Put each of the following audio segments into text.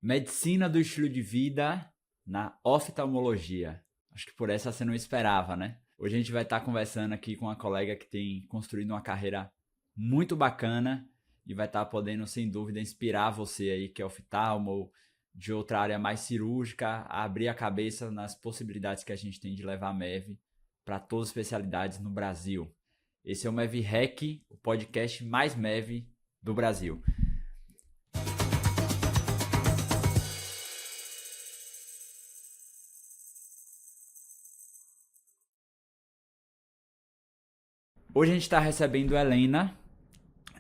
Medicina do estilo de vida na oftalmologia. Acho que por essa você não esperava, né? Hoje a gente vai estar conversando aqui com uma colega que tem construído uma carreira muito bacana e vai estar podendo, sem dúvida, inspirar você aí que é oftalmo ou de outra área mais cirúrgica, a abrir a cabeça nas possibilidades que a gente tem de levar a MEV para todas as especialidades no Brasil. Esse é o MEV Rec, o podcast mais MEV do Brasil. Hoje a gente está recebendo Helena.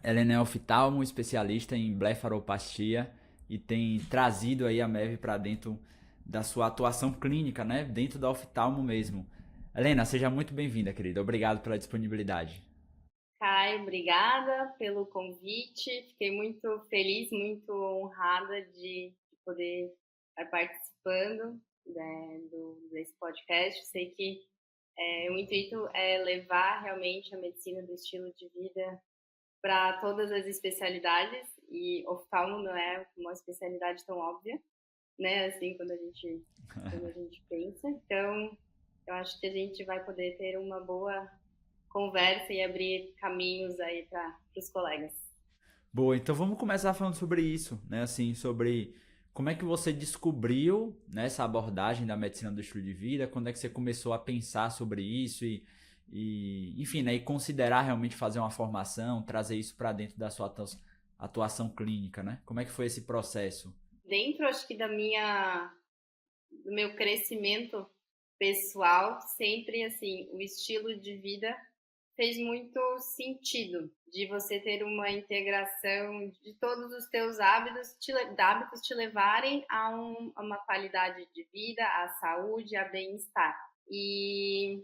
Helena é oftalmo, especialista em blefaroplastia e tem trazido aí a MEV para dentro da sua atuação clínica, né? Dentro da oftalmo mesmo. Helena, seja muito bem-vinda, querida. Obrigado pela disponibilidade. Caio, obrigada pelo convite. Fiquei muito feliz, muito honrada de poder estar participando, né, desse podcast. Sei que o intuito é levar realmente a medicina do estilo de vida para todas as especialidades, e oftalmo não é uma especialidade tão óbvia, né? Assim, quando a gente pensa. Então, eu acho que a gente vai poder ter uma boa conversa e abrir caminhos aí para os colegas. Boa, então vamos começar falando sobre isso, né? Assim, sobre como é que você descobriu, né, essa abordagem da medicina do estilo de vida, quando é que você começou a pensar sobre isso e enfim, né, e considerar realmente fazer uma formação, trazer isso para dentro da sua atuação clínica, né? Como é que foi esse processo? Dentro, acho que do meu crescimento pessoal, sempre assim, o estilo de vida fez muito sentido de você ter uma integração de todos os teus hábitos te levarem a uma qualidade de vida, à saúde, a bem-estar. E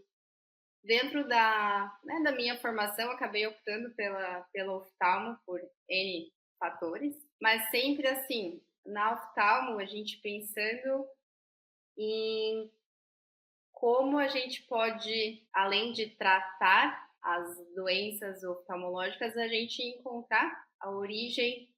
dentro da minha formação, acabei optando pela oftalmo por N fatores, mas sempre assim, na oftalmo, a gente pensando em como a gente pode, além de tratar as doenças oftalmológicas, a gente encontrar a origem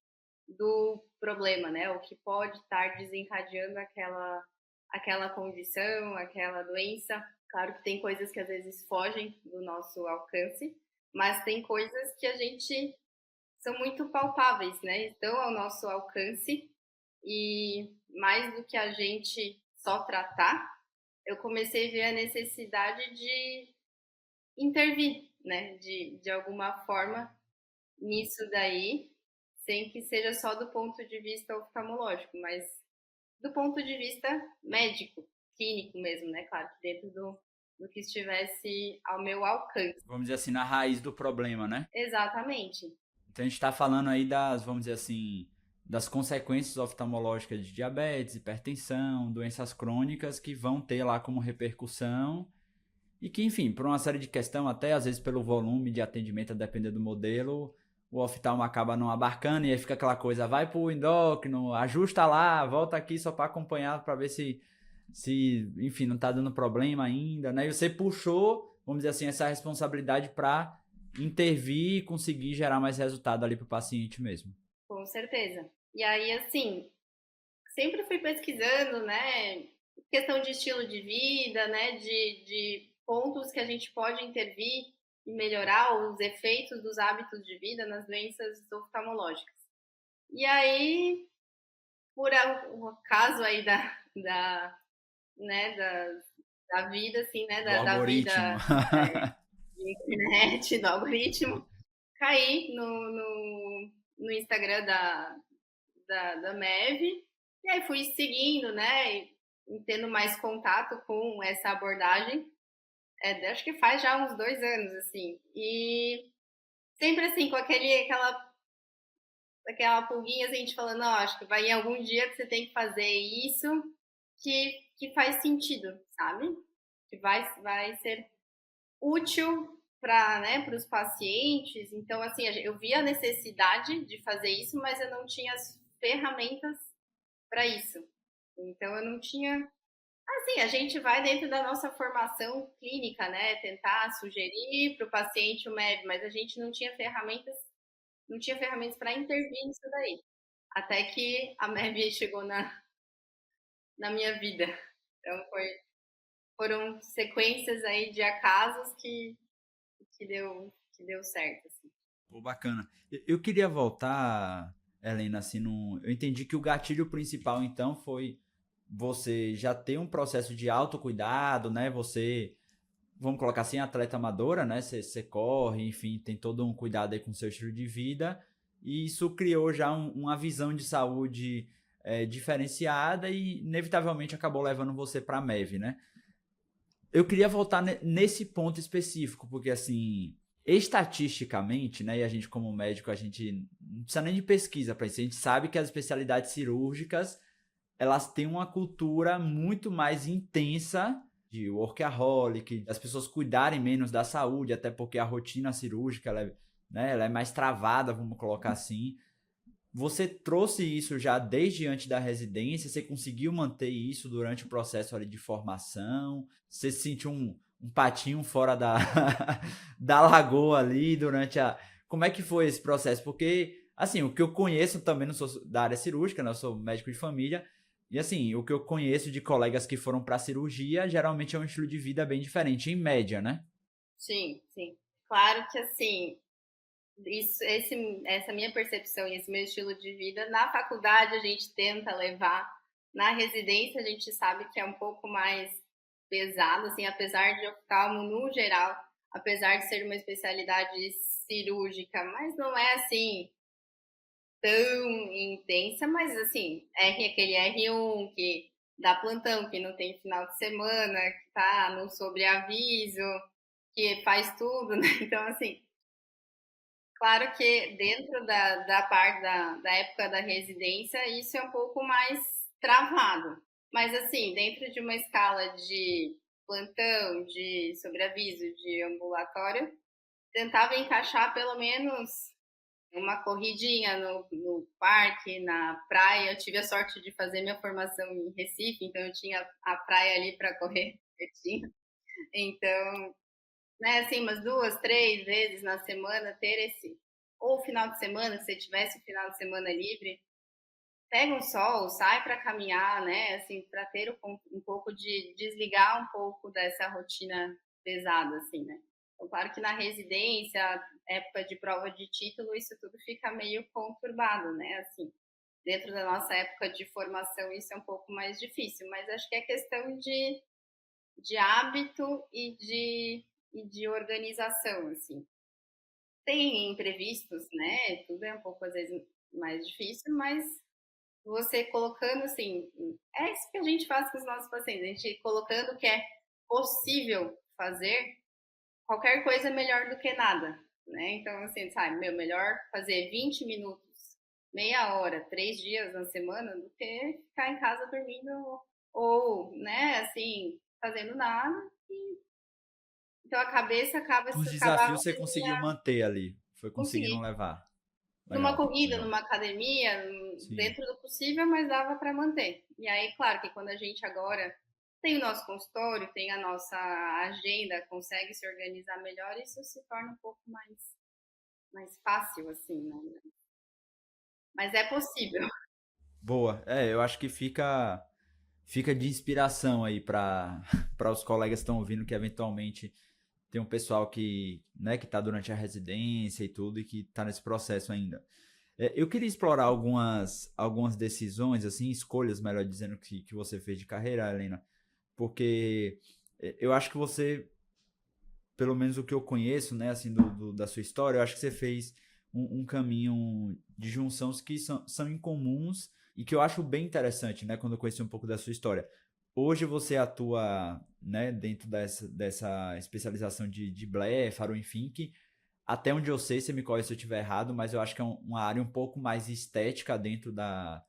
do problema, né? O que pode estar desencadeando aquela condição, aquela doença. Claro que tem coisas que às vezes fogem do nosso alcance, mas tem coisas que a gente são muito palpáveis, né? Estão ao nosso alcance, e mais do que a gente só tratar, eu comecei a ver a necessidade de intervir, né? De alguma forma nisso daí, sem que seja só do ponto de vista oftalmológico, mas do ponto de vista médico, clínico mesmo, né? Claro que dentro do que estivesse ao meu alcance. Vamos dizer assim, na raiz do problema, né? Exatamente. Então a gente está falando aí das, vamos dizer assim, das consequências oftalmológicas de diabetes, hipertensão, doenças crônicas que vão ter lá como repercussão e que, enfim, por uma série de questões, até às vezes pelo volume de atendimento, a depender do modelo, o oftalmo acaba não abarcando e aí fica aquela coisa, vai pro endócrino, ajusta lá, volta aqui só para acompanhar para ver se, enfim, não tá dando problema ainda, né? E você puxou, vamos dizer assim, essa responsabilidade para intervir e conseguir gerar mais resultado ali pro paciente mesmo. Com certeza. E aí, assim, sempre fui pesquisando, né? Questão de estilo de vida, né? De pontos que a gente pode intervir e melhorar os efeitos dos hábitos de vida nas doenças oftalmológicas. E aí, por o caso aí né, da vida, assim, né? Do Da algoritmo. vida de internet, do algoritmo, caí no Instagram da MEV, e aí fui seguindo, né, e tendo mais contato com essa abordagem, acho que faz já uns 2 anos, assim, e sempre assim, com aquela pulguinha, assim, a gente falando, não, acho que vai em algum dia que você tem que fazer isso, que faz sentido, sabe? Que vai ser útil para, né, os pacientes. Então, assim, eu vi a necessidade de fazer isso, mas eu não tinha as ferramentas para isso. Então, eu não tinha. Assim, a gente vai dentro da nossa formação clínica, né, tentar sugerir para o paciente o MEB, mas a gente não tinha ferramentas para intervir nisso daí. até que a MEV chegou na minha vida. Então foram sequências aí de acasos que deu certo, assim. Pô, bacana. Eu queria voltar, Helena, assim, eu entendi que o gatilho principal, então, foi você já ter um processo de autocuidado, né? Você, vamos colocar assim, atleta amadora, né? Você corre, enfim, tem todo um cuidado aí com o seu estilo de vida. E isso criou já uma visão de saúde diferenciada e, inevitavelmente, acabou levando você para a MEV, né? Eu queria voltar nesse ponto específico, porque assim, estatisticamente, né, e a gente como médico, a gente não precisa nem de pesquisa para isso, a gente sabe que as especialidades cirúrgicas, elas têm uma cultura muito mais intensa de workaholic, das pessoas cuidarem menos da saúde, até porque a rotina cirúrgica, ela é mais travada, vamos colocar assim. Você trouxe isso já desde antes da residência? Você conseguiu manter isso durante o processo ali de formação? Você se sentiu um patinho fora da lagoa ali durante a... Como é que foi esse processo? Porque, assim, o que eu conheço também, não sou da área cirúrgica, né? Eu sou médico de família, e assim, o que eu conheço de colegas que foram para cirurgia, geralmente é um estilo de vida bem diferente, em média, né? Sim, sim. Claro que assim, essa minha percepção e esse meu estilo de vida, na faculdade a gente tenta levar, na residência a gente sabe que é um pouco mais pesado, assim, apesar de oftalmo no geral, apesar de ser uma especialidade cirúrgica, mas não é assim tão intensa, mas assim, aquele R1 que dá plantão, que não tem final de semana, que tá no sobreaviso, que faz tudo, né? Então, assim, claro que dentro da parte da época da residência, isso é um pouco mais travado. Mas, assim, dentro de uma escala de plantão, de sobreaviso, de ambulatório, tentava encaixar pelo menos uma corridinha no parque, na praia. Eu tive a sorte de fazer minha formação em Recife, então eu tinha a praia ali para correr pertinho. Então, né, assim, umas 2, 3 vezes na semana ter esse. Ou final de semana, se você tivesse o final de semana livre, pega um sol, sai para caminhar, né, assim, para ter um pouco de desligar um pouco dessa rotina pesada, assim, né. Então, claro que na residência, época de prova de título, isso tudo fica meio conturbado, né, assim. Dentro da nossa época de formação, isso é um pouco mais difícil, mas acho que é questão de hábito e de organização, assim. Tem imprevistos, né? Tudo é um pouco, às vezes, mais difícil, mas você colocando, assim, é isso que a gente faz com os nossos pacientes, a gente colocando o que é possível fazer, qualquer coisa é melhor do que nada, né? Então, assim, sabe, melhor fazer 20 minutos, meia hora, 3 dias na semana, do que ficar em casa dormindo ou, né, assim, fazendo nada. Então a cabeça Os acabava desafios você conseguiu manter ali, foi conseguindo conseguir. levar. Numa Legal, corrida, legal. numa academia, Sim. dentro do possível, mas dava para manter. E aí, claro que quando a gente agora tem o nosso consultório, tem a nossa agenda, consegue se organizar melhor, isso se torna um pouco mais fácil, assim, né? Mas é possível. Boa. Eu acho que fica de inspiração aí para para os colegas que estão ouvindo que eventualmente tem um pessoal que, né, que tá durante a residência e tudo e que tá nesse processo ainda. Eu queria explorar algumas decisões, assim, escolhas, melhor dizendo, que você fez de carreira, Helena, porque eu acho que você, pelo menos o que eu conheço, né, assim, da sua história, eu acho que você fez um caminho de junção que são incomuns e que eu acho bem interessante, né, quando eu conheci um pouco da sua história. Hoje você atua, né, dentro dessa especialização de blefaro, enfim, que até onde eu sei, você me corrige se eu estiver errado, mas eu acho que é uma área um pouco mais estética dentro da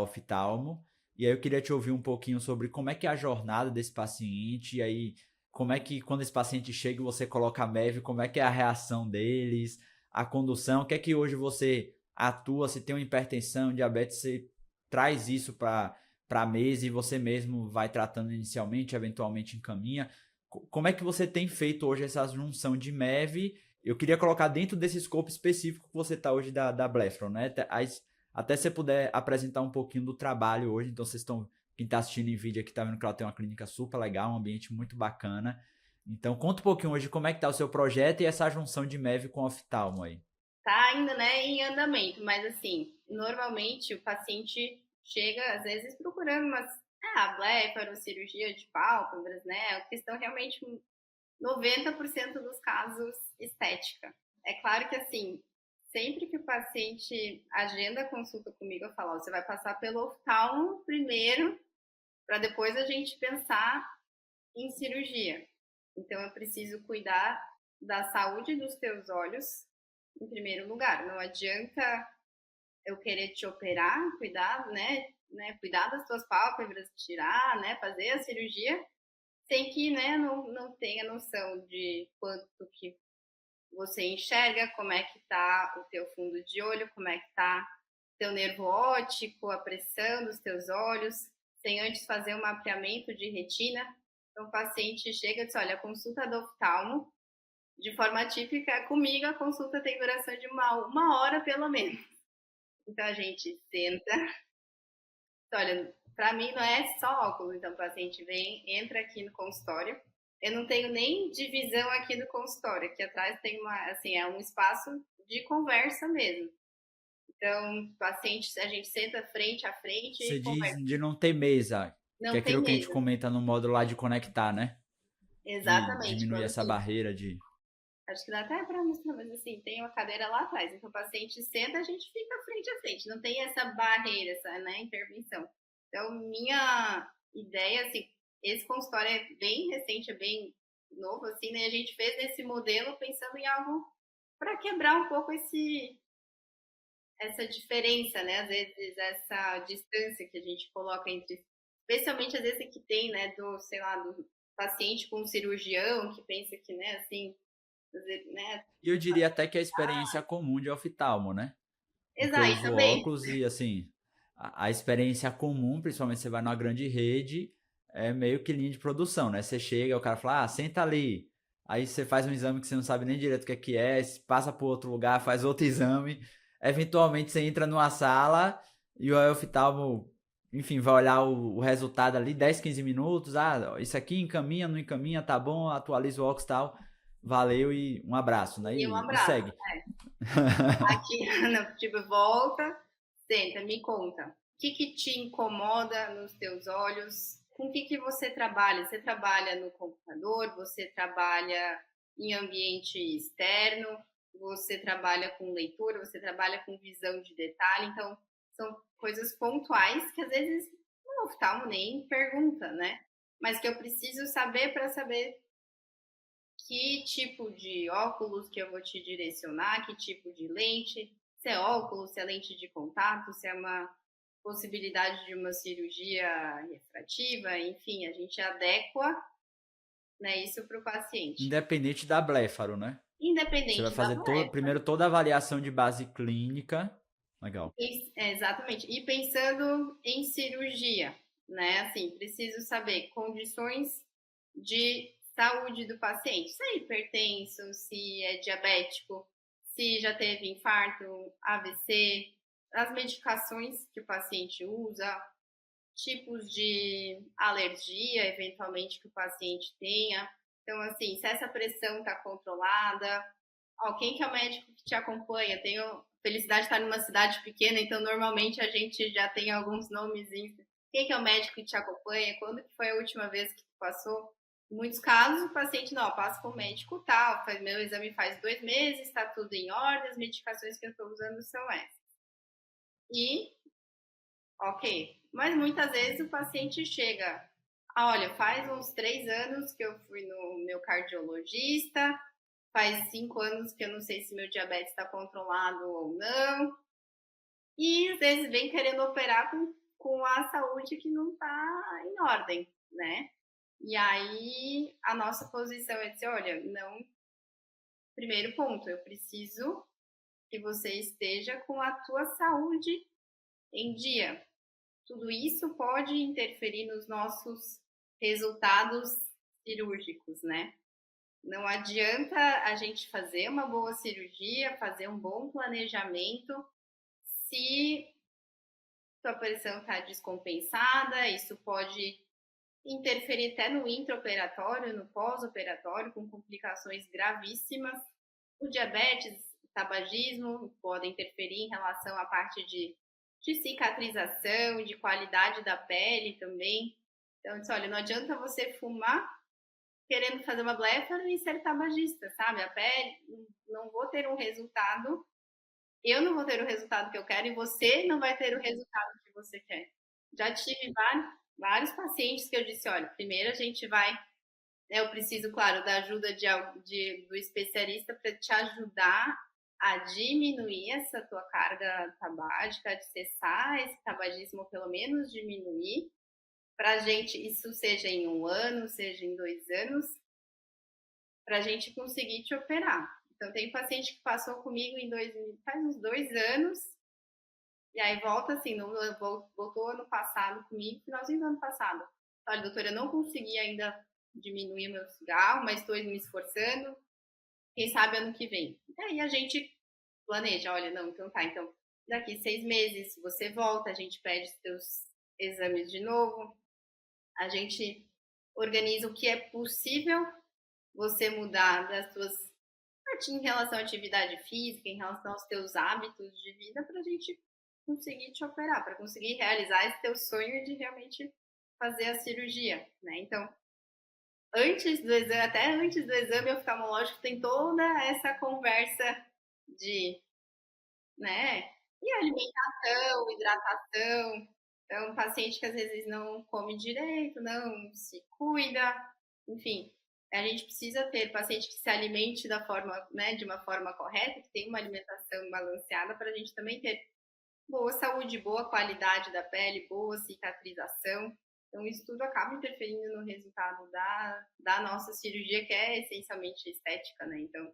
oftalmo. E aí eu queria te ouvir um pouquinho sobre como é que é a jornada desse paciente, e aí como é que quando esse paciente chega e você coloca a MEV, como é que é a reação deles, a condução, o que é que hoje você atua, se tem uma hipertensão, diabetes, você traz isso para a mesa e você mesmo vai tratando inicialmente, eventualmente encaminha. Como é que você tem feito hoje essa junção de MEV? Eu queria colocar dentro desse escopo específico que você está hoje da Blefron, né? Até se você puder apresentar um pouquinho do trabalho hoje, então vocês estão, quem está assistindo em vídeo aqui tá vendo que ela tem uma clínica super legal, um ambiente muito bacana. Então conta um pouquinho hoje como é que tá o seu projeto e essa junção de MEV com oftalmo aí. Tá ainda, né, em andamento, mas assim, normalmente o paciente chega, às vezes, procurando blefarocirurgia de pálpebras, né? A questão realmente 90% dos casos estética. É claro que assim, sempre que o paciente agenda a consulta comigo, eu falo, ó, você vai passar pelo oftalmo primeiro, para depois a gente pensar em cirurgia. Então eu preciso cuidar da saúde dos teus olhos em primeiro lugar. Não adianta eu querer te operar, cuidar, cuidar das tuas pálpebras, tirar, né, fazer a cirurgia, sem que, né, não tenha noção de quanto que você enxerga, como é que tá o teu fundo de olho, como é que tá teu nervo óptico, a pressão dos teus olhos, sem antes fazer um mapeamento de retina. Então, o paciente chega e diz, olha, a consulta do oftalmo, de forma típica, comigo a consulta tem duração de uma hora pelo menos. Então, a gente senta, olha, para mim não é só óculos, então o paciente vem, entra aqui no consultório, eu não tenho nem divisão aqui no consultório, aqui atrás tem é um espaço de conversa mesmo. Então, paciente, a gente senta frente a frente Você e diz conversa. de não ter mesa, que é Não tem aquilo que a gente mesa. comenta no módulo lá de conectar, né? De Exatamente. diminuir Quando essa assim, barreira de. acho que dá até para mostrar, mas assim, tem uma cadeira lá atrás. Então, o paciente senta, a gente fica frente a frente. Não tem essa barreira, essa, né, intervenção. Então, minha ideia, assim, esse consultório é bem recente, é bem novo, assim, né? A gente fez nesse modelo pensando em algo para quebrar um pouco essa diferença, né? Às vezes, essa distância que a gente coloca entre, especialmente às vezes que tem, né, sei lá, do paciente com um cirurgião que pensa que, né, assim, né? E eu diria até que é a experiência comum de oftalmo, né? Porque eu Exato, uso também. óculos e, assim, a experiência comum, principalmente você vai numa grande rede, é meio que linha de produção, né? Você chega, o cara fala, senta ali. Aí você faz um exame que você não sabe nem direito o que é, passa para outro lugar, faz outro exame. Eventualmente você entra numa sala e o oftalmo, enfim, vai olhar o resultado ali, 10, 15 minutos. Ah, isso aqui encaminha, não encaminha, tá bom, atualiza o óculos e tal. Valeu e um abraço, né? E um E abraço. segue. Aqui, tipo, volta, senta, me conta. O que te incomoda nos teus olhos? Com o que você trabalha? Você trabalha no computador? Você trabalha em ambiente externo? Você trabalha com leitura? Você trabalha com visão de detalhe? Então, são coisas pontuais que às vezes o oftalmo nem pergunta, né? Mas que eu preciso saber para saber que tipo de óculos que eu vou te direcionar, que tipo de lente, se é óculos, se é lente de contato, se é uma possibilidade de uma cirurgia refrativa, enfim, a gente adequa, né, isso para o paciente, Independente da bléfaro, né? Você vai independente da fazer doença. primeiro toda a avaliação de base clínica. Legal. Exatamente. E pensando em cirurgia, né? Assim, preciso saber condições de saúde do paciente. Se é hipertenso, se é diabético, se já teve infarto, AVC, as medicações que o paciente usa, tipos de alergia, eventualmente, que o paciente tenha. Então, assim, se essa pressão está controlada, ó, quem que é o médico que te acompanha? Tenho felicidade de estar numa cidade pequena, então normalmente a gente já tem alguns nomezinhos. Quem que é o médico que te acompanha? Quando que foi a última vez que tu passou? Em muitos casos, o paciente, não, passa com o médico tal, meu exame faz 2 meses, está tudo em ordem, as medicações que eu estou usando são essas. E, ok. Mas muitas vezes o paciente chega, olha, faz uns 3 anos que eu fui no meu cardiologista, faz 5 anos que eu não sei se meu diabetes está controlado ou não. E às vezes vem querendo operar com a saúde que não está em ordem, né? E aí a nossa posição é dizer, olha, não. Primeiro ponto, eu preciso que você esteja com a tua saúde em dia. Tudo isso pode interferir nos nossos resultados cirúrgicos, né? Não adianta a gente fazer uma boa cirurgia, fazer um bom planejamento, se tua pressão está descompensada, isso pode interferir até no intraoperatório, no pós-operatório, com complicações gravíssimas. O diabetes, o tabagismo podem interferir em relação à parte de cicatrização, de qualidade da pele também. Então, disse, olha, não adianta você fumar querendo fazer uma blefaro e ser tabagista, sabe? A pele, não vou ter um resultado, eu não vou ter o resultado que eu quero e você não vai ter o resultado que você quer. Já tive vários pacientes que eu disse, olha, primeiro a gente vai, né, eu preciso, claro, da ajuda do especialista para te ajudar a diminuir essa tua carga tabágica, de cessar esse tabagismo, ou pelo menos diminuir, para a gente, isso seja em 1 ano, seja em 2 anos, para a gente conseguir te operar. Então, tem paciente que passou comigo faz uns 2 anos, e aí volta assim, voltou ano passado comigo, finalzinho do ano passado. Olha, doutora, eu não consegui ainda diminuir meu cigarro, mas estou me esforçando. Quem sabe ano que vem. E aí a gente planeja, olha, não, então tá, então daqui 6 meses você volta, a gente pede os teus exames de novo, a gente organiza o que é possível você mudar das tuas, em relação à atividade física, em relação aos teus hábitos de vida, para a gente conseguir te operar, para conseguir realizar esse teu sonho de realmente fazer a cirurgia, né? Então, até antes do exame oftalmológico, tem toda essa conversa de, né? E alimentação, hidratação. Então, paciente que às vezes não come direito, não se cuida, enfim. A gente precisa ter paciente que se alimente da forma, né, de uma forma correta, que tenha uma alimentação balanceada, para a gente também ter boa saúde, boa qualidade da pele, boa cicatrização. Então, isso tudo acaba interferindo no resultado da nossa cirurgia, que é essencialmente estética, né? Então,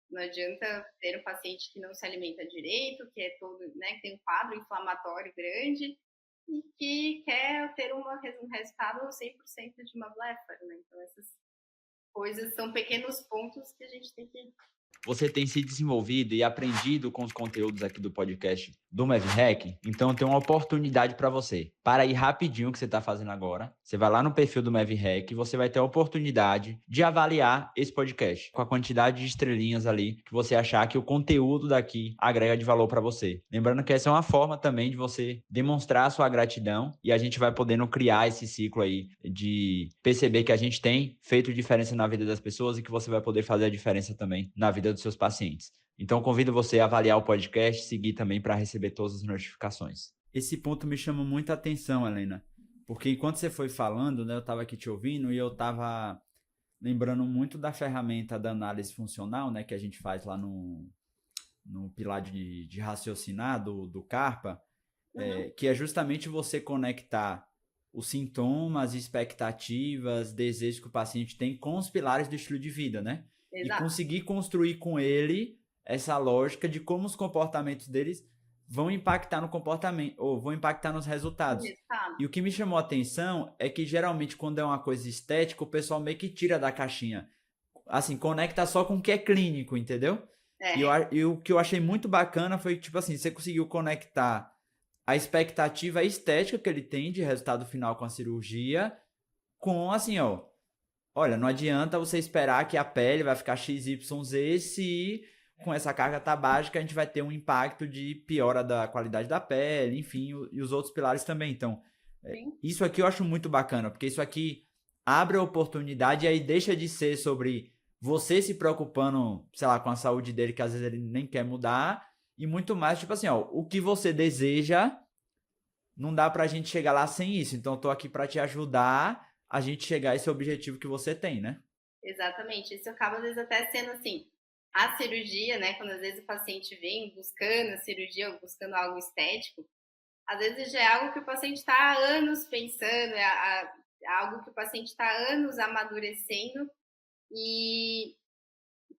não adianta ter um paciente que não se alimenta direito, que é todo, né, que tem um quadro inflamatório grande e que quer ter um resultado 100% de uma blefaro, né? Então, essas coisas são pequenos pontos que a gente tem que... Você tem se desenvolvido e aprendido com os conteúdos aqui do podcast do MevHack, então eu tenho uma oportunidade para você. Para ir rapidinho o que você está fazendo agora, você vai lá no perfil do MevHack e você vai ter a oportunidade de avaliar esse podcast com a quantidade de estrelinhas ali que você achar que o conteúdo daqui agrega de valor para você. Lembrando que essa é uma forma também de você demonstrar a sua gratidão e a gente vai podendo criar esse ciclo aí de perceber que a gente tem feito diferença na vida das pessoas e que você vai poder fazer a diferença também na vida dos seus pacientes. Então, convido você a avaliar o podcast, seguir também para receber todas as notificações. Esse ponto me chama muita atenção, Helena, porque enquanto você foi falando, né, eu estava aqui te ouvindo e eu estava lembrando muito da ferramenta da análise funcional, né, que a gente faz lá no pilar de raciocinar do CARPA, que é justamente você conectar os sintomas, expectativas, desejos que o paciente tem com os pilares do estilo de vida, né? Exato. E conseguir construir com ele essa lógica de como os comportamentos deles vão impactar no comportamento, ou vão impactar nos resultados. E o que me chamou a atenção é que geralmente quando é uma coisa estética, o pessoal meio que tira da caixinha. Assim, conecta só com o que é clínico, entendeu? E o que eu achei muito bacana foi que, tipo assim, você conseguiu conectar a expectativa estética que ele tem de resultado final com a cirurgia com, assim, ó, olha, não adianta você esperar que a pele vai ficar XYZ se com essa carga tabágica a gente vai ter um impacto de piora da qualidade da pele, enfim, e os outros pilares também. Então, isso aqui eu acho muito bacana, porque isso aqui abre a oportunidade e aí deixa de ser sobre você se preocupando, sei lá, com a saúde dele, que às vezes ele nem quer mudar, e muito mais, tipo assim, ó, o que você deseja, não dá pra gente chegar lá sem isso. Então, eu tô aqui pra te ajudar a gente chegar a esse objetivo que você tem, né? Exatamente. Isso acaba, às vezes, até sendo assim, a cirurgia, né? Quando às vezes o paciente vem buscando a cirurgia ou buscando algo estético, às vezes já é algo que o paciente está há anos pensando, é algo que o paciente está há anos amadurecendo, e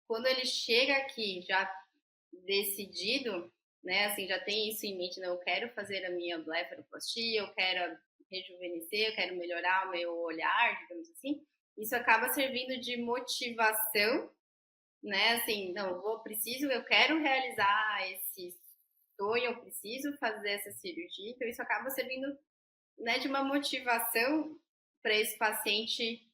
quando ele chega aqui já decidido, né, assim, já tem isso em mente, não, eu quero fazer a minha blefaroplastia, eu quero rejuvenescer, eu quero melhorar o meu olhar, digamos assim, isso acaba servindo de motivação, né, assim, não, eu quero realizar esse sonho, eu preciso fazer essa cirurgia. Então, isso acaba servindo, né, de uma motivação para esse paciente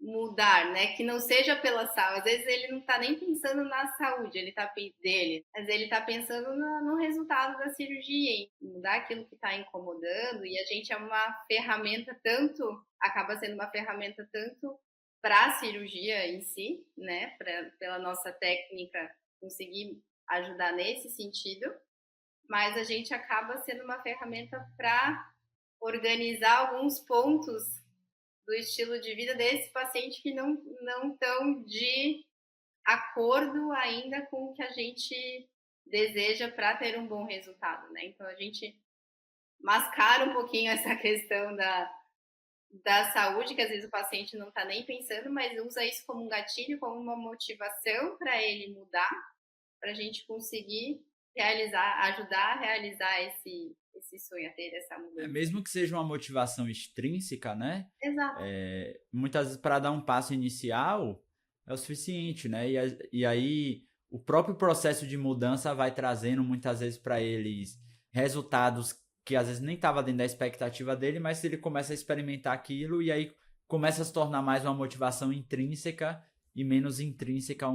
mudar, né? Que não seja pela saúde. Às vezes ele não está nem pensando na saúde, dele, mas ele está pensando no resultado da cirurgia, em mudar aquilo que está incomodando. E a gente é uma ferramenta acaba sendo uma ferramenta tanto para a cirurgia em si, né? Pela nossa técnica conseguir ajudar nesse sentido, mas a gente acaba sendo uma ferramenta para organizar alguns pontos do estilo de vida desse paciente que não estão de acordo ainda com o que a gente deseja para ter um bom resultado, né? Então a gente mascara um pouquinho essa questão da saúde, que às vezes o paciente não está nem pensando, mas usa isso como um gatilho, como uma motivação para ele mudar, para a gente conseguir ajudar a realizar esse sonho, a ter essa mudança. Mesmo que seja uma motivação extrínseca, né? Exato. Muitas vezes para dar um passo inicial é o suficiente, né? E aí o próprio processo de mudança vai trazendo muitas vezes para eles resultados que às vezes nem estava dentro da expectativa dele, mas ele começa a experimentar aquilo e aí começa a se tornar mais uma motivação intrínseca e menos intrínseca,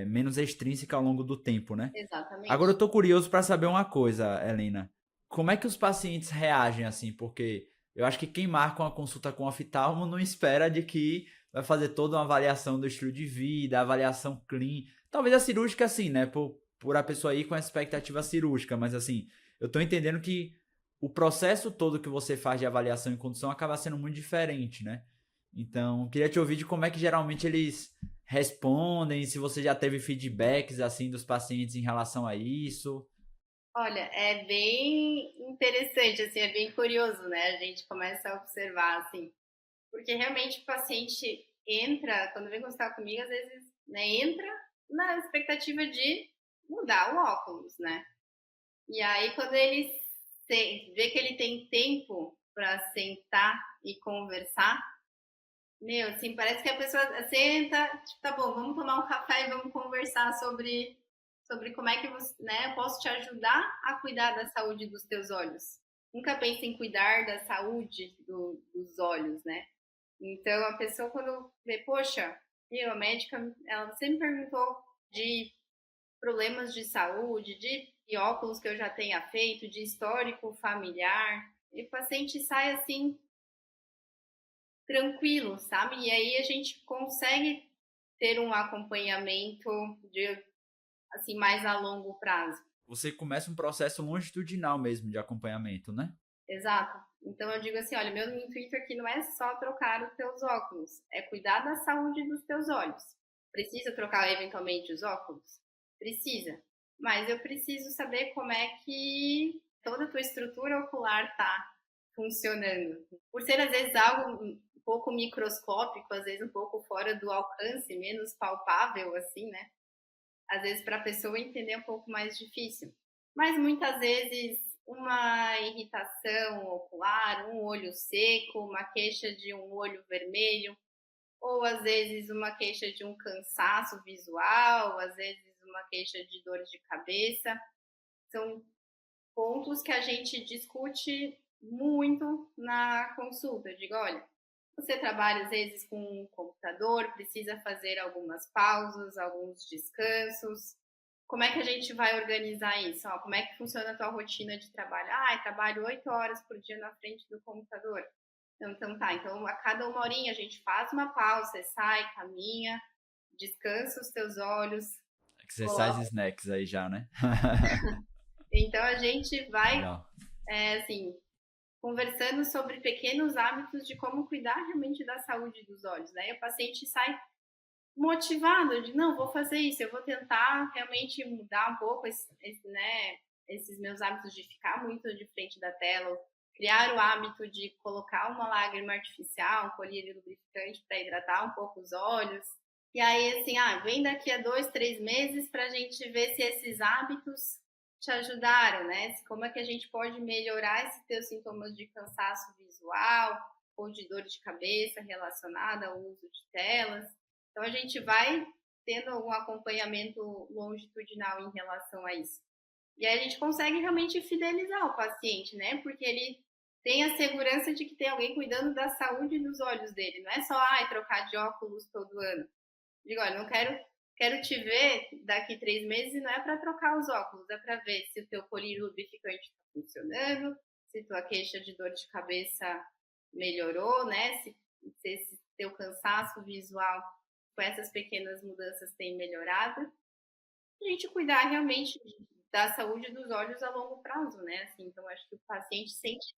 menos extrínseca ao longo do tempo, né? Exatamente. Agora eu tô curioso para saber uma coisa, Helena. Como é que os pacientes reagem assim? Porque eu acho que quem marca uma consulta com oftalmo não espera de que vai fazer toda uma avaliação do estilo de vida, avaliação clínica. Talvez a cirúrgica sim, né? Por a pessoa ir com a expectativa cirúrgica, mas assim, eu tô entendendo que o processo todo que você faz de avaliação e condução acaba sendo muito diferente, né? Então, queria te ouvir de como é que geralmente eles respondem, se você já teve feedbacks assim dos pacientes em relação a isso. Olha, é bem interessante, assim, é bem curioso, né? A gente começa a observar, assim, porque realmente o paciente entra, quando vem consultar comigo, às vezes, né, entra na expectativa de mudar o óculos, né? E aí, quando ele vê que ele tem tempo para sentar e conversar, meu, assim, parece que a pessoa senta, tipo, tá bom, vamos tomar um café e vamos conversar sobre como é que você, né, eu posso te ajudar a cuidar da saúde dos teus olhos. Nunca pense em cuidar da saúde dos olhos, né? Então, a pessoa quando vê, poxa, a médica, ela sempre perguntou de problemas de saúde, de óculos que eu já tenha feito, de histórico familiar, e o paciente sai assim, tranquilo, sabe? E aí a gente consegue ter um acompanhamento de assim mais a longo prazo. Você começa um processo longitudinal mesmo de acompanhamento, né? Exato. Então eu digo assim, olha, meu intuito aqui não é só trocar os teus óculos, é cuidar da saúde dos teus olhos. Precisa trocar eventualmente os óculos? Precisa. Mas eu preciso saber como é que toda a tua estrutura ocular está funcionando. Por ser às vezes algo um pouco microscópico, às vezes um pouco fora do alcance, menos palpável assim, né? Às vezes para a pessoa entender é um pouco mais difícil. Mas muitas vezes uma irritação ocular, um olho seco, uma queixa de um olho vermelho, ou às vezes uma queixa de um cansaço visual, às vezes uma queixa de dor de cabeça. São pontos que a gente discute muito na consulta. Eu digo, olha, você trabalha às vezes com um computador, precisa fazer algumas pausas, alguns descansos. Como é que a gente vai organizar isso? Ó, como é que funciona a tua rotina de trabalho? Ah, eu trabalho 8 horas por dia na frente do computador. Então tá, então a cada uma horinha a gente faz uma pausa, você sai, caminha, descansa os teus olhos. Exercise snacks aí já, né? Então a gente vai, Legal. assim, conversando sobre pequenos hábitos de como cuidar realmente da saúde dos olhos, né? E o paciente sai motivado de, não, vou fazer isso, eu vou tentar realmente mudar um pouco né, esses meus hábitos de ficar muito de frente da tela, criar o hábito de colocar uma lágrima artificial, um colírio lubrificante para hidratar um pouco os olhos. E aí, assim, vem daqui a 2, 3 meses para a gente ver se esses hábitos te ajudaram, né? Como é que a gente pode melhorar esses teus sintomas de cansaço visual ou de dor de cabeça relacionada ao uso de telas. Então, a gente vai tendo um acompanhamento longitudinal em relação a isso. E aí a gente consegue realmente fidelizar o paciente, né? Porque ele tem a segurança de que tem alguém cuidando da saúde dos olhos dele. Não é só, trocar de óculos todo ano. Digo, olha, não quero te ver daqui 3 meses e não é para trocar os óculos, é para ver se o teu colírio lubrificante está funcionando, se tua queixa de dor de cabeça melhorou, né? Se esse teu cansaço visual com essas pequenas mudanças tem melhorado. A gente cuidar realmente da saúde dos olhos a longo prazo, né? Assim, então acho que o paciente sente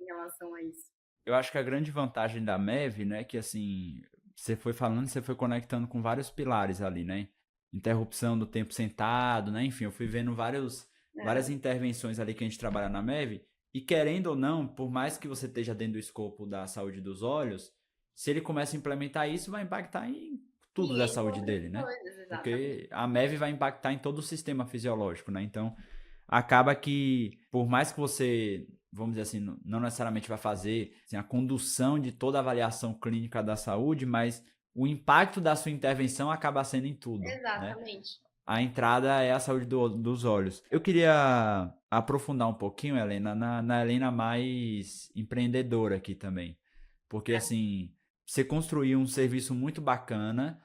em relação a isso. Eu acho que a grande vantagem da MEV, né, que assim, você foi falando, você foi conectando com vários pilares ali, né? Interrupção do tempo sentado, né? Enfim, eu fui vendo várias Uhum. intervenções ali que a gente trabalha na MEV, e querendo ou não, por mais que você esteja dentro do escopo da saúde dos olhos, se ele começa a implementar isso, vai impactar em tudo da E saúde outras dele, né? coisas, exatamente. Porque a MEV vai impactar em todo o sistema fisiológico, né? Então, acaba que, por mais que você, vamos dizer assim, não necessariamente vai fazer assim, a condução de toda a avaliação clínica da saúde, mas o impacto da sua intervenção acaba sendo em tudo, né? Exatamente. A entrada é a saúde dos olhos. Eu queria aprofundar um pouquinho, Helena, na Helena mais empreendedora aqui também. Porque, assim, você construiu um serviço muito bacana.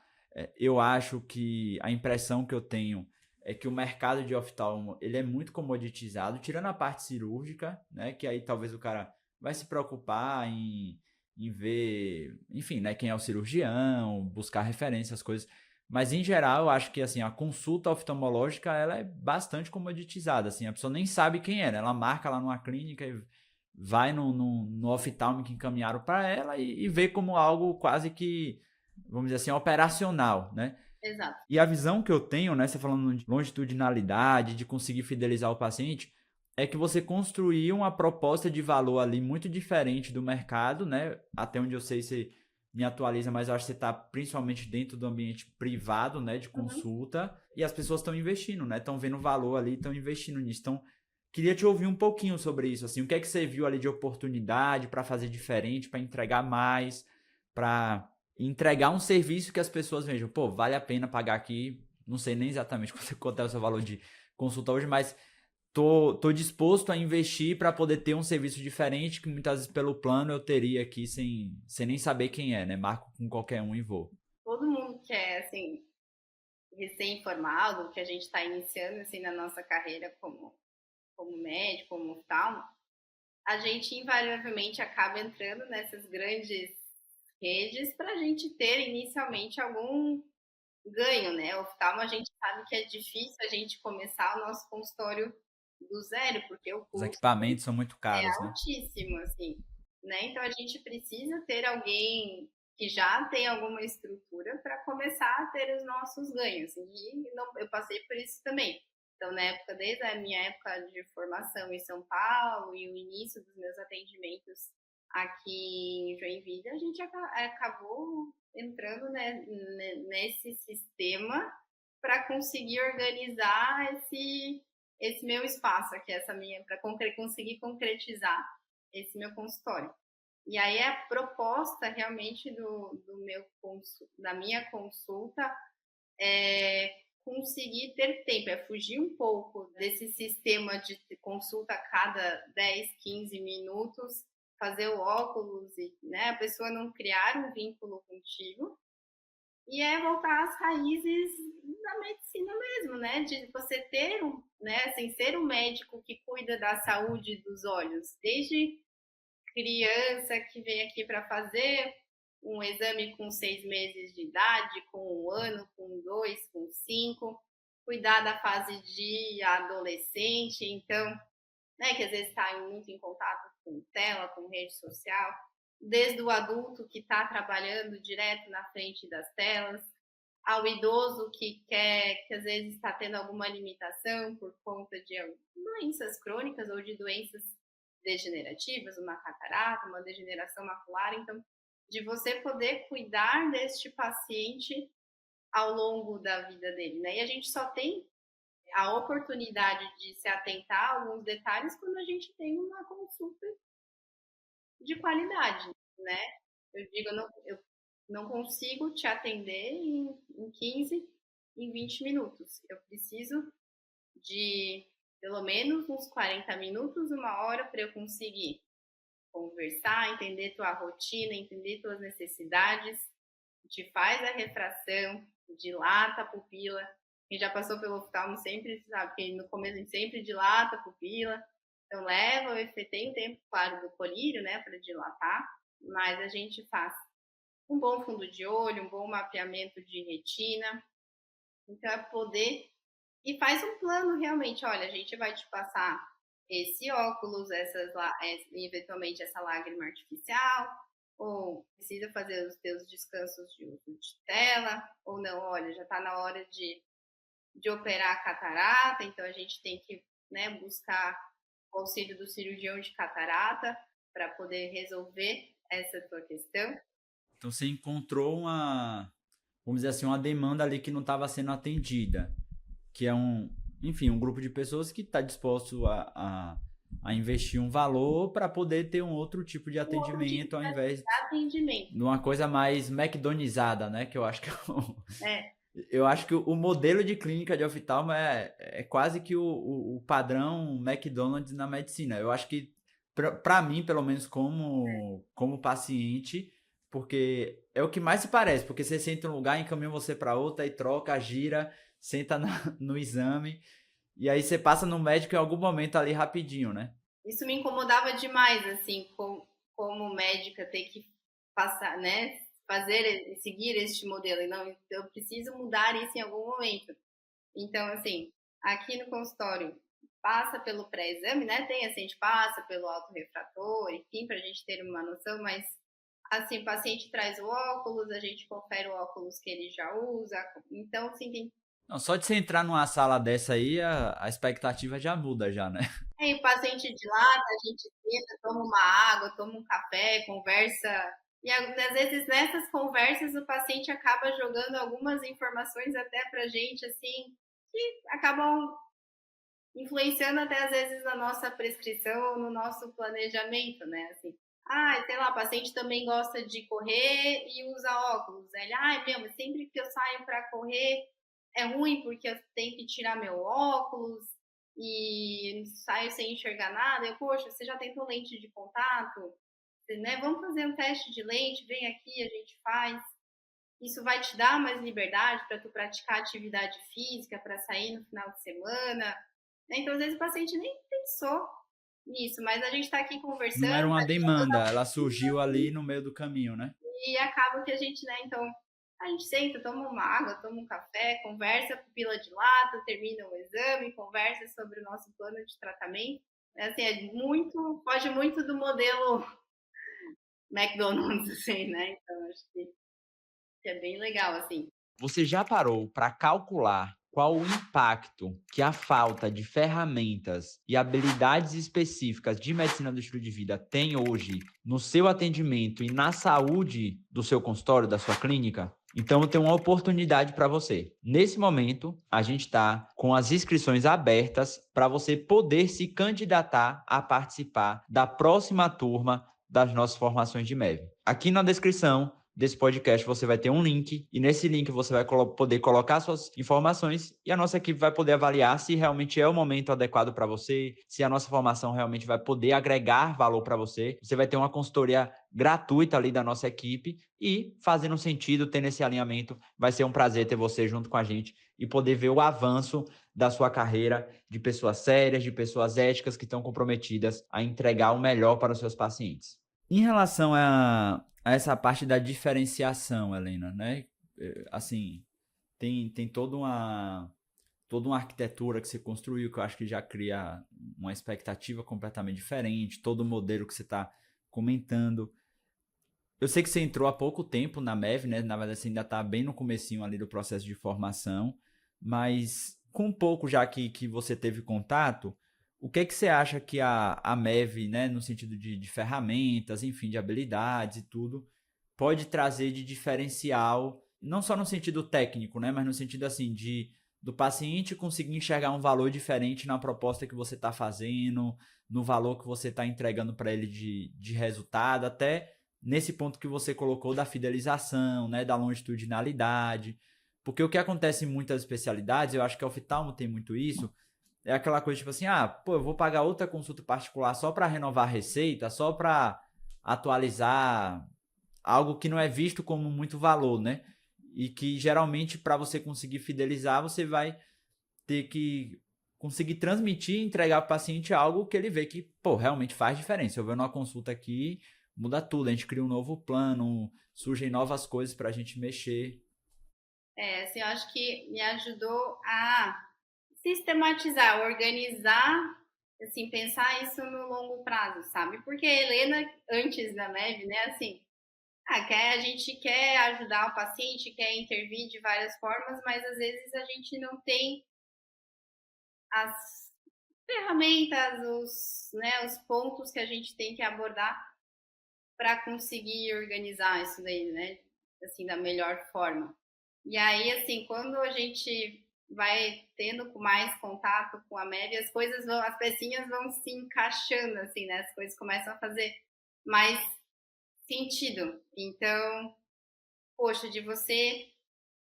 Eu acho que a impressão que eu tenho é que o mercado de oftalmo ele é muito comoditizado, tirando a parte cirúrgica, né? Que aí talvez o cara vai se preocupar em ver, enfim, né? Quem é o cirurgião, buscar referências, coisas. Mas em geral, eu acho que assim, a consulta oftalmológica ela é bastante comoditizada, assim, a pessoa nem sabe quem é, né? Ela marca lá numa clínica e vai no oftalmo que encaminharam para ela e vê como algo quase que, vamos dizer assim, operacional, né? Exato. E a visão que eu tenho, né, você falando de longitudinalidade, de conseguir fidelizar o paciente, é que você construiu uma proposta de valor ali muito diferente do mercado, né? Até onde eu sei, você me atualiza, mas eu acho que você está principalmente dentro do ambiente privado, né, de Uhum. consulta, e as pessoas estão investindo, né? Estão vendo valor ali, estão investindo nisso. Então, queria te ouvir um pouquinho sobre isso, assim, o que é que você viu ali de oportunidade para fazer diferente, para entregar mais, para entregar um serviço que as pessoas vejam, pô, vale a pena pagar aqui, não sei nem exatamente quanto é o seu valor de consulta hoje, mas tô disposto a investir para poder ter um serviço diferente que muitas vezes pelo plano eu teria aqui sem nem saber quem é, né? Marco com qualquer um e vou. Todo mundo que é, assim, recém-formado, que a gente está iniciando, assim, na nossa carreira como médico, como oftalmo, a gente invariavelmente acaba entrando nessas grandes redes para a gente ter inicialmente algum ganho, né? O oftalmo a gente sabe que é difícil a gente começar o nosso consultório do zero, porque o Os custo equipamentos são muito é caros, né? altíssimo, assim, né? Então a gente precisa ter alguém que já tem alguma estrutura para começar a ter os nossos ganhos. E não, eu passei por isso também. Então, na época, desde a minha época de formação em São Paulo e o início dos meus atendimentos aqui em Joinville, a gente acabou entrando, né, nesse sistema para conseguir organizar esse meu espaço aqui, essa minha, para conseguir concretizar esse meu consultório. E aí a proposta realmente da minha consulta é conseguir ter tempo, é fugir um pouco desse sistema de consulta a cada 10, 15 minutos, fazer o óculos e, né, a pessoa não criar um vínculo contigo, e é voltar às raízes da medicina mesmo, né? De você ter né, assim, ser um médico que cuida da saúde dos olhos, desde criança que vem aqui para fazer um exame com 6 meses de idade, com 1 ano, com 2, com 5, cuidar da fase de adolescente, então, né, que às vezes está muito em contato com tela, com rede social, desde o adulto que está trabalhando direto na frente das telas, ao idoso que quer, que às vezes está tendo alguma limitação por conta de doenças crônicas ou de doenças degenerativas, uma catarata, uma degeneração macular. Então, de você poder cuidar deste paciente ao longo da vida dele, né? E a gente só tem a oportunidade de se atentar a alguns detalhes quando a gente tem uma consulta de qualidade, né? Eu não consigo te atender em 15, em 20 minutos. Eu preciso de pelo menos uns 40 minutos, 1 hora para eu conseguir conversar, entender tua rotina, entender tuas necessidades, te faz a refração, dilata a pupila. Quem já passou pelo oftalmo sempre sabe que no começo a gente sempre dilata a pupila. Então leva, tem o tempo, claro, do colírio, né, para dilatar, mas a gente faz um bom fundo de olho, um bom mapeamento de retina. Então é poder e faz um plano realmente, olha, a gente vai te passar esse óculos, eventualmente essa lágrima artificial, ou precisa fazer os teus descansos de uso de tela, ou não, olha, já está na hora de operar a catarata, então a gente tem que, né, buscar o auxílio do cirurgião de catarata para poder resolver essa tua questão. Então você encontrou vamos dizer assim, uma demanda ali que não estava sendo atendida, que é enfim, um grupo de pessoas que está disposto a investir um valor para poder ter um outro tipo de atendimento ao invés de uma coisa mais McDonaldizada, né? Que eu acho que eu acho que o modelo de clínica de oftalmo é quase que o padrão McDonald's na medicina. Eu acho que, para mim, pelo menos como paciente, porque é o que mais se parece, porque você senta em um lugar, encaminha você para outro, aí troca, gira, senta no exame, e aí você passa no médico em algum momento ali rapidinho, né? Isso me incomodava demais, assim, como médica, ter que passar, né, seguir este modelo. E não, eu preciso mudar isso em algum momento. Então, assim, aqui no consultório, passa pelo pré-exame, né? Tem assim, a gente passa pelo autorrefrator, enfim, para a gente ter uma noção, mas assim, o paciente traz o óculos, a gente confere o óculos que ele já usa. Então, assim, tem. Não, só de você entrar numa sala dessa aí, a expectativa já muda já, né? O paciente dilata, a gente senta, toma uma água, toma um café, conversa. E às vezes nessas conversas o paciente acaba jogando algumas informações até pra gente, assim, que acabam influenciando até às vezes na nossa prescrição, no nosso planejamento, né? Assim, sei lá, o paciente também gosta de correr e usa óculos. Ele, meu, sempre que eu saio para correr é ruim porque eu tenho que tirar meu óculos e saio sem enxergar nada. Eu, poxa, você já tentou lente de contato? Você, né? Vamos fazer um teste de lente, vem aqui, a gente faz. Isso vai te dar mais liberdade para tu praticar atividade física, para sair no final de semana. Então, às vezes, o paciente nem pensou nisso, mas a gente está aqui conversando. Não era uma demanda, ela surgiu ali no meio do caminho, né? E acaba que a gente, né, então, a gente senta, toma uma água, toma um café, conversa, pupila dilata, termina o exame, conversa sobre o nosso plano de tratamento. Assim, foge muito do modelo McDonald's, assim, né? Então, acho que é bem legal, assim. Você já parou para calcular qual o impacto que a falta de ferramentas e habilidades específicas de medicina do estilo de vida tem hoje no seu atendimento e na saúde do seu consultório, da sua clínica? Então, eu tenho uma oportunidade para você. Nesse momento, a gente está com as inscrições abertas para você poder se candidatar a participar da próxima turma das nossas formações de MEV. Aqui na descrição desse podcast você vai ter um link e nesse link você vai poder colocar suas informações e a nossa equipe vai poder avaliar se realmente é o momento adequado para você, se a nossa formação realmente vai poder agregar valor para você. Você vai ter uma consultoria gratuita ali da nossa equipe e fazendo sentido, tendo esse alinhamento, vai ser um prazer ter você junto com a gente e poder ver o avanço da sua carreira de pessoas sérias, de pessoas éticas que estão comprometidas a entregar o melhor para os seus pacientes. Em relação a essa parte da diferenciação, Helena, né? Assim, tem toda uma arquitetura que você construiu que eu acho que já cria uma expectativa completamente diferente, todo o modelo que você está comentando. Eu sei que você entrou há pouco tempo na MEV, né? Na verdade, você ainda está bem no comecinho ali do processo de formação, mas com um pouco já que você teve contato, o que você acha que a MEV, né, no sentido de ferramentas, enfim, de habilidades e tudo, pode trazer de diferencial, não só no sentido técnico, né, mas no sentido assim do paciente conseguir enxergar um valor diferente na proposta que você está fazendo, no valor que você está entregando para ele de resultado, até nesse ponto que você colocou da fidelização, né, da longitudinalidade, porque o que acontece em muitas especialidades, eu acho que a oftalmo tem muito isso, é aquela coisa tipo assim, pô, eu vou pagar outra consulta particular só para renovar a receita, só para atualizar algo que não é visto como muito valor, né? E que geralmente para você conseguir fidelizar, você vai ter que conseguir transmitir e entregar para o paciente algo que ele vê que, pô, realmente faz diferença. Eu vou numa consulta aqui, muda tudo, a gente cria um novo plano, surgem novas coisas para a gente mexer. Assim, eu acho que me ajudou a sistematizar, organizar, assim, pensar isso no longo prazo, sabe? Porque a Helena, antes da MEV, né, assim, a gente quer ajudar o paciente, quer intervir de várias formas, mas às vezes a gente não tem as ferramentas, os pontos que a gente tem que abordar para conseguir organizar isso daí, né? Assim, da melhor forma. E aí, assim, quando a gente vai tendo mais contato com a MEV, as coisas vão, as pecinhas vão se encaixando, assim, né? As coisas começam a fazer mais sentido. Então, poxa, de você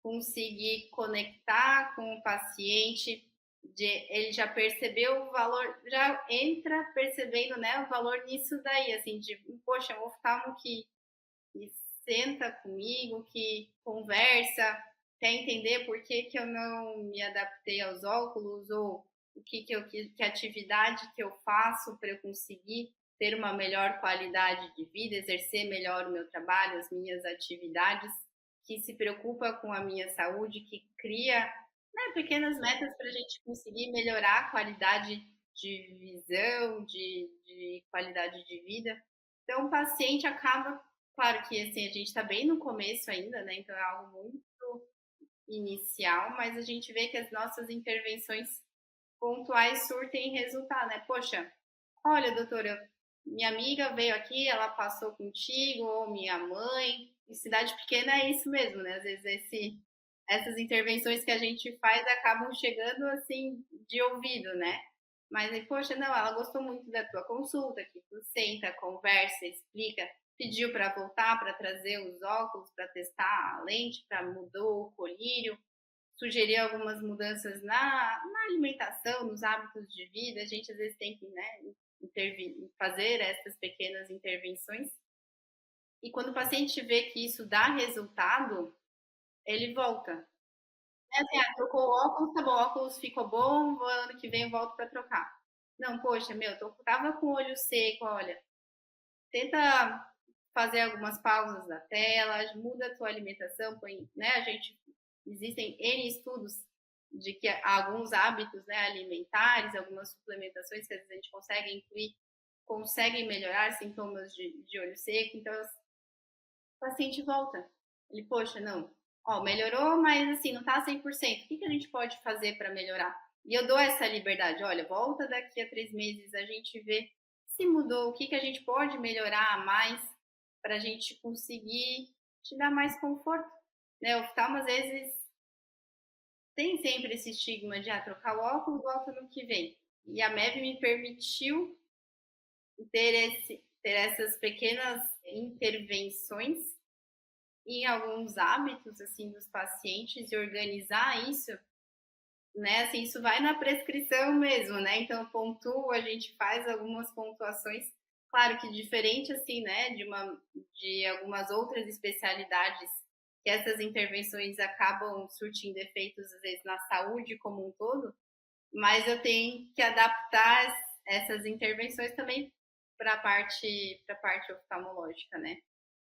conseguir conectar com o paciente, ele já percebeu o valor, já entra percebendo, né, o valor nisso daí, assim, de, poxa, um oftalmo que senta comigo, que conversa, quer entender por que eu não me adaptei aos óculos, ou o que atividade que eu faço para eu conseguir ter uma melhor qualidade de vida, exercer melhor o meu trabalho, as minhas atividades, que se preocupa com a minha saúde, que cria, né, pequenas metas para a gente conseguir melhorar a qualidade de visão, de qualidade de vida. Então, o paciente acaba, claro que assim, a gente está bem no começo ainda, né? Então é algo muito inicial, mas a gente vê que as nossas intervenções pontuais surtem resultado, né? Poxa, olha, doutora, minha amiga veio aqui, ela passou contigo, ou minha mãe. Em cidade pequena é isso mesmo, né? Às vezes essas intervenções que a gente faz acabam chegando assim de ouvido, né? Mas aí, poxa, não, ela gostou muito da tua consulta, que tu senta, conversa, explica, pediu para voltar, para trazer os óculos, para testar a lente, para mudou o colírio, sugeriu algumas mudanças na alimentação, nos hábitos de vida. A gente às vezes tem que, né, intervir, fazer essas pequenas intervenções. E quando o paciente vê que isso dá resultado, ele volta. É assim, trocou o óculos, tá bom, o óculos ficou bom, ano que vem eu volto para trocar. Não, poxa, meu, tava com o olho seco, olha, tenta fazer algumas pausas da tela, muda a tua alimentação, põe, né, existem N estudos de que alguns hábitos, né, alimentares, algumas suplementações que às vezes a gente consegue incluir, conseguem melhorar sintomas de olho seco, então o paciente volta. Ele, poxa, não, ó, melhorou, mas assim, não tá 100%. O que a gente pode fazer para melhorar? E eu dou essa liberdade, olha, volta daqui a 3 meses, a gente vê se mudou, o que a gente pode melhorar a mais para a gente conseguir te dar mais conforto. Né? O oftalmo, às vezes, tem sempre esse estigma de trocar o óculos, volta no que vem. E a MEV me permitiu ter essas pequenas intervenções em alguns hábitos assim dos pacientes e organizar isso, né? Assim, isso vai na prescrição mesmo, né? Então pontua, a gente faz algumas pontuações, claro que diferente assim, né, de algumas outras especialidades que essas intervenções acabam surtindo efeitos às vezes na saúde como um todo, mas eu tenho que adaptar essas intervenções também para a parte oftalmológica, né?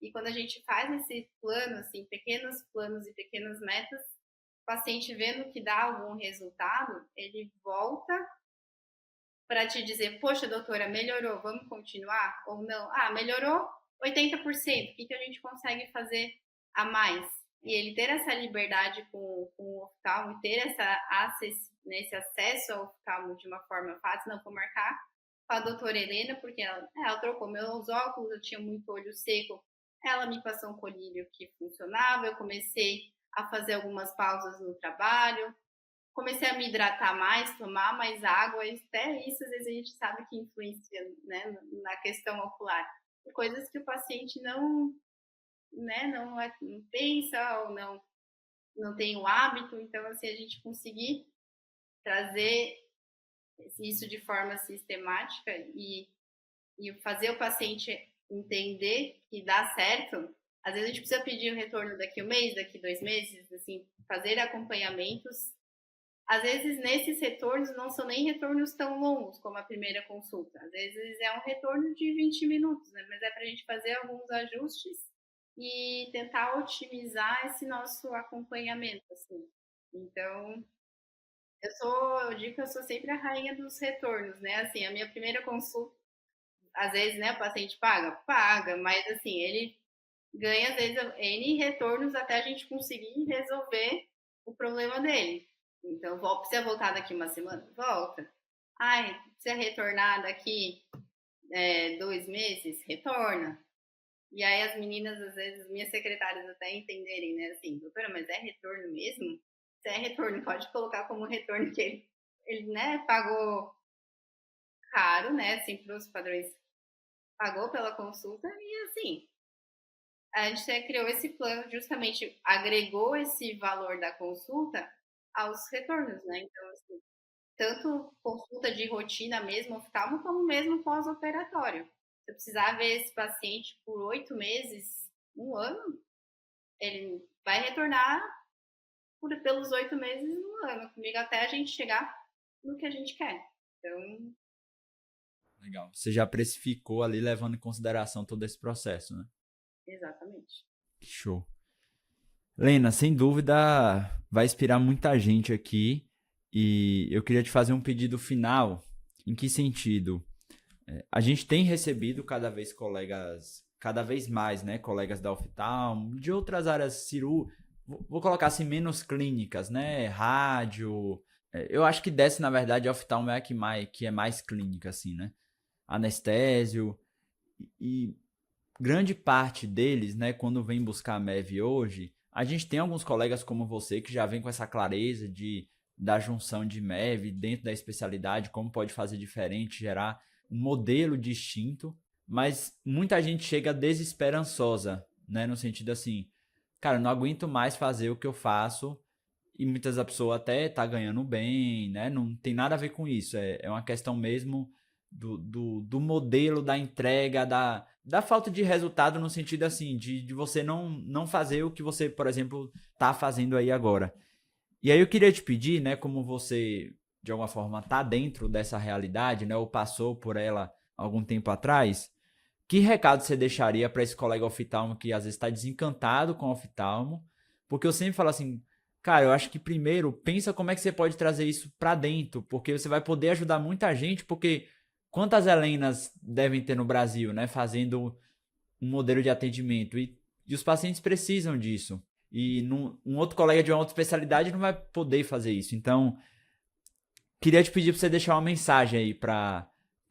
E quando a gente faz esse plano, assim, pequenos planos e pequenas metas, o paciente vendo que dá algum resultado, ele volta para te dizer, poxa, doutora, melhorou, vamos continuar? Ou não? Melhorou 80%, o que a gente consegue fazer a mais? E ele ter essa liberdade com o oftalmo, ter esse acesso ao oftalmo de uma forma fácil, não vou marcar com a doutora Helena, porque ela trocou meus óculos, eu tinha muito olho seco, ela me passou um colírio que funcionava, eu comecei a fazer algumas pausas no trabalho, comecei a me hidratar mais, tomar mais água, e até isso às vezes a gente sabe que influencia, né, na questão ocular. Coisas que o paciente não, né, não pensa ou não tem o hábito, então assim, a gente conseguir trazer isso de forma sistemática e fazer o paciente entender que dá certo, às vezes a gente precisa pedir o retorno daqui 1 mês, daqui 2 meses, assim, fazer acompanhamentos. Às vezes, nesses retornos, não são nem retornos tão longos como a primeira consulta. Às vezes, é um retorno de 20 minutos, né? Mas é para a gente fazer alguns ajustes e tentar otimizar esse nosso acompanhamento, assim. Então, eu digo que eu sou sempre a rainha dos retornos, né? Assim, a minha primeira consulta, às vezes, né, o paciente paga, mas assim, ele ganha, às vezes, N retornos até a gente conseguir resolver o problema dele. Então, precisa voltar daqui 1 semana? Volta. Ai, precisa retornar daqui 2 meses? Retorna. E aí as meninas, às vezes, minhas secretárias até entenderem, né? Assim, doutora, mas é retorno mesmo? Se é retorno, pode colocar como retorno que ele né, pagou caro, né? Assim, para os padrões, pagou pela consulta e assim, a gente criou esse plano, justamente agregou esse valor da consulta aos retornos, né? Então, assim, tanto consulta de rotina mesmo, oftalmo, como mesmo pós-operatório. Se eu precisar ver esse paciente por 8 meses, 1 ano, ele vai retornar pelos 8 meses, 1 ano, comigo até a gente chegar no que a gente quer. Então, Legal. Você já precificou ali, levando em consideração todo esse processo, né? exatamente. Show. Lena, sem dúvida vai inspirar muita gente aqui e eu queria te fazer um pedido final. Em que sentido? A gente tem recebido cada vez mais, né, colegas da oftalmo, de outras áreas vou colocar assim, menos clínicas, né, rádio. Eu acho que dessa, na verdade, a oftalmo é a que é mais clínica, assim, né? Anestésio e grande parte deles, né, quando vem buscar a MEV hoje, a gente tem alguns colegas como você que já vem com essa clareza da junção de MEV dentro da especialidade, como pode fazer diferente, gerar um modelo distinto, mas muita gente chega desesperançosa, né, no sentido assim, cara, eu não aguento mais fazer o que eu faço e muitas da pessoa até tá ganhando bem, né? Não tem nada a ver com isso. É uma questão mesmo do modelo da entrega, da falta de resultado no sentido assim, de você não fazer o que você, por exemplo, tá fazendo aí agora. E aí eu queria te pedir, né, como você de alguma forma tá dentro dessa realidade, né, ou passou por ela algum tempo atrás, que recado você deixaria para esse colega oftalmo que às vezes está desencantado com o oftalmo? Porque eu sempre falo assim, cara, eu acho que primeiro pensa como é que você pode trazer isso para dentro, porque você vai poder ajudar muita gente, porque quantas Helenas devem ter no Brasil, né, fazendo um modelo de atendimento e os pacientes precisam disso. E um outro colega de uma outra especialidade não vai poder fazer isso. Então, queria te pedir para você deixar uma mensagem aí para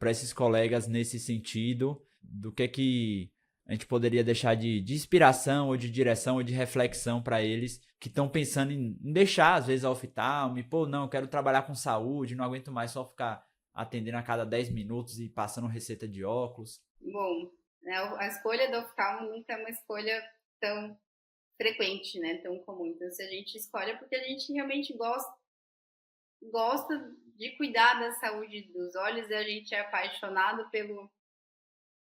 esses colegas nesse sentido, do que a gente poderia deixar de inspiração ou de direção ou de reflexão para eles que estão pensando em deixar às vezes a oftalmo e pô, não, eu quero trabalhar com saúde, não aguento mais só ficar atendendo a cada 10 minutos e passando receita de óculos. Bom, né, a escolha do oftalmo nunca é uma escolha tão frequente, né, tão comum. Então, se a gente escolhe é porque a gente realmente gosta de cuidar da saúde dos olhos e a gente é apaixonado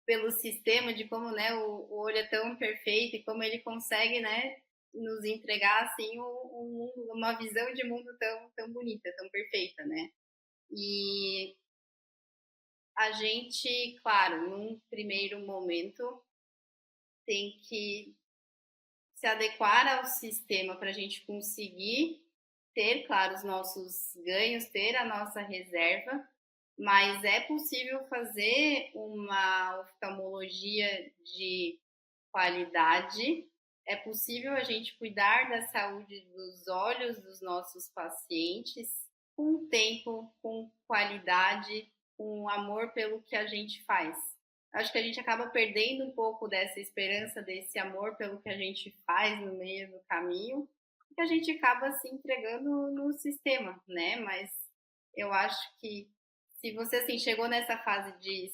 pelo sistema, de como, né, o olho é tão perfeito e como ele consegue, né, nos entregar assim uma visão de mundo tão bonita, tão perfeita, né? E a gente, claro, num primeiro momento tem que se adequar ao sistema para a gente conseguir ter, claro, os nossos ganhos, ter a nossa reserva, mas é possível fazer uma oftalmologia de qualidade, é possível a gente cuidar da saúde dos olhos dos nossos pacientes com tempo, com qualidade, com amor pelo que a gente faz. Acho que a gente acaba perdendo um pouco dessa esperança, desse amor pelo que a gente faz no meio do caminho, que a gente acaba se entregando no sistema, né? Mas eu acho que se você assim chegou nessa fase de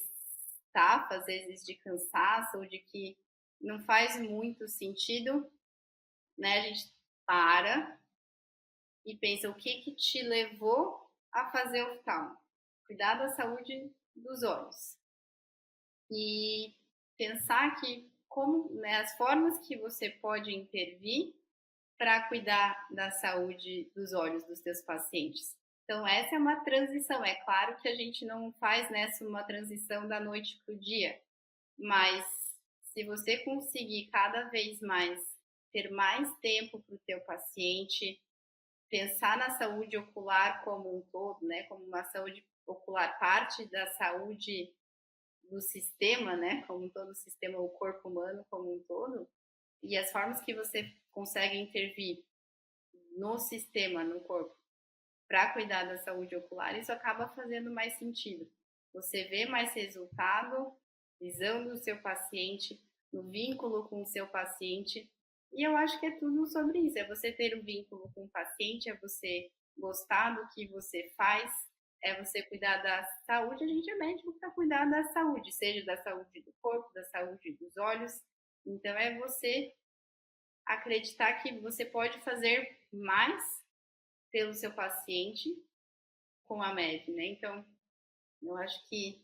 estafa, às vezes de cansaço ou de que não faz muito sentido, né? A gente para e pensa o que te levou a fazer o oftalmo. cuidar da saúde dos olhos. E pensar que como, né, as formas que você pode intervir para cuidar da saúde dos olhos dos teus pacientes. Então, essa é uma transição. É claro que a gente não faz nessa uma transição da noite para o dia, mas se você conseguir cada vez mais ter mais tempo para o teu paciente, pensar na saúde ocular como um todo, né, como uma saúde ocular parte da saúde do sistema, né, como todo o sistema, o corpo humano como um todo, e as formas que você consegue intervir no sistema, no corpo, para cuidar da saúde ocular, isso acaba fazendo mais sentido. Você vê mais resultado, visão do seu paciente, no vínculo com o seu paciente, e eu acho que é tudo sobre isso, é você ter um vínculo com o paciente, é você gostar do que você faz, é você cuidar da saúde. A gente é médico para cuidar da saúde, seja da saúde do corpo, da saúde dos olhos. Então é você acreditar que você pode fazer mais pelo seu paciente com a MEV, né? Então, eu acho que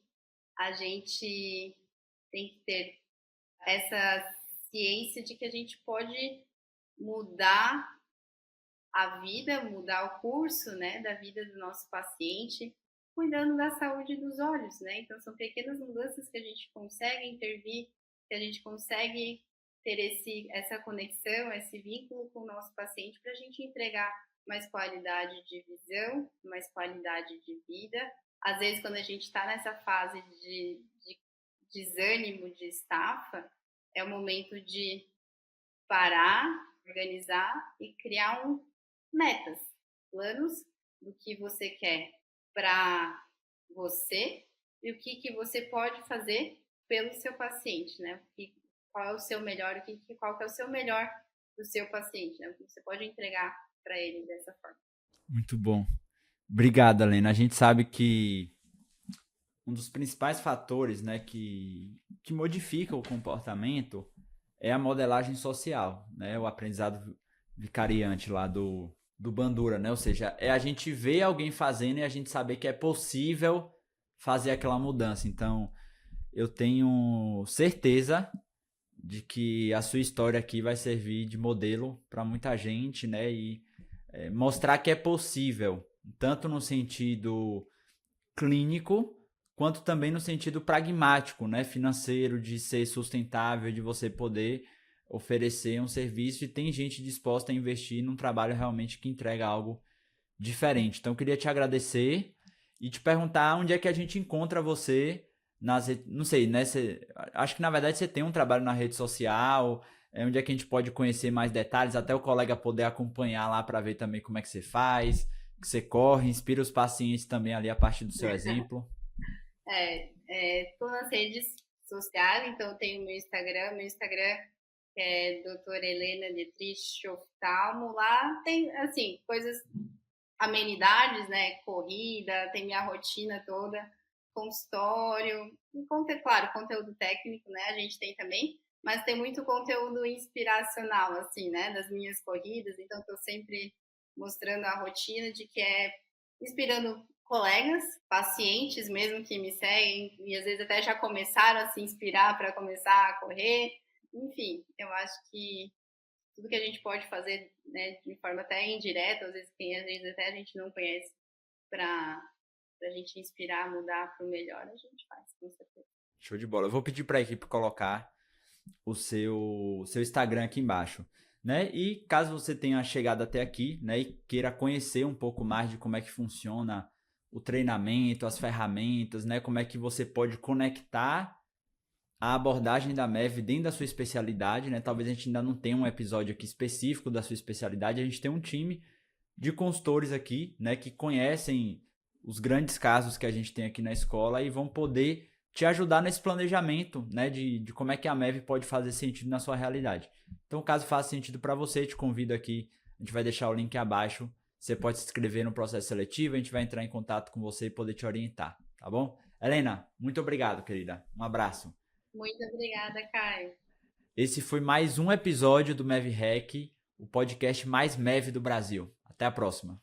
a gente tem que ter essa ciência de que a gente pode mudar a vida, mudar o curso, né, da vida do nosso paciente, cuidando da saúde dos olhos, né? Então, são pequenas mudanças que a gente consegue intervir, que a gente consegue ter essa conexão, esse vínculo com o nosso paciente para a gente entregar mais qualidade de visão, mais qualidade de vida. Às vezes, quando a gente está nessa fase de desânimo, de estafa, é o momento de parar, organizar e criar metas, planos do que você quer para você e o que você pode fazer pelo seu paciente, né? Qual é o seu melhor, qual que é o seu melhor do seu paciente, né? O que você pode entregar para ele dessa forma. Muito bom. Obrigado, Helena. A gente sabe que um dos principais fatores, né, que modifica o comportamento é a modelagem social, né? O aprendizado vicariante lá do Bandura, né? Ou seja, é a gente ver alguém fazendo e a gente saber que é possível fazer aquela mudança. Então, eu tenho certeza de que a sua história aqui vai servir de modelo para muita gente, né? E mostrar que é possível, tanto no sentido clínico, quanto também no sentido pragmático, né? Financeiro, de ser sustentável, de você poder oferecer um serviço e tem gente disposta a investir num trabalho realmente que entrega algo diferente. Então, eu queria te agradecer e te perguntar onde é que a gente encontra você não sei, né? Acho que na verdade você tem um trabalho na rede social, onde é que a gente pode conhecer mais detalhes, até o colega poder acompanhar lá para ver também como é que você faz, que você corre, inspira os pacientes também ali a partir do seu exemplo. Estou nas redes sociais, então eu tenho meu Instagram é doutora Helena Dietrich Oftalmo. Lá tem, assim, coisas, amenidades, né, corrida, tem minha rotina toda, consultório, e, claro, conteúdo técnico, né, a gente tem também, mas tem muito conteúdo inspiracional, assim, né, das minhas corridas, então estou sempre mostrando a rotina de que é inspirando colegas, pacientes mesmo que me seguem e às vezes até já começaram a se inspirar para começar a correr. Enfim, eu acho que tudo que a gente pode fazer, né, de forma até indireta, às vezes até a gente não conhece, para a gente inspirar, mudar para o melhor, a gente faz, com certeza. Show de bola. Eu vou pedir para a equipe colocar o seu Instagram aqui embaixo, né? E caso você tenha chegado até aqui, né, e queira conhecer um pouco mais de como é que funciona o treinamento, as ferramentas, né, como é que você pode conectar a abordagem da MEV dentro da sua especialidade, né? Talvez a gente ainda não tenha um episódio aqui específico da sua especialidade, a gente tem um time de consultores aqui, né, que conhecem os grandes casos que a gente tem aqui na escola e vão poder te ajudar nesse planejamento, né, de como é que a MEV pode fazer sentido na sua realidade. Então, caso faça sentido para você, te convido aqui, a gente vai deixar o link abaixo, você pode se inscrever no processo seletivo, a gente vai entrar em contato com você e poder te orientar, tá bom? Helena, muito obrigado, querida. Um abraço. Muito obrigada, Caio. Esse foi mais um episódio do MEV Hack, o podcast mais MEV do Brasil. Até a próxima.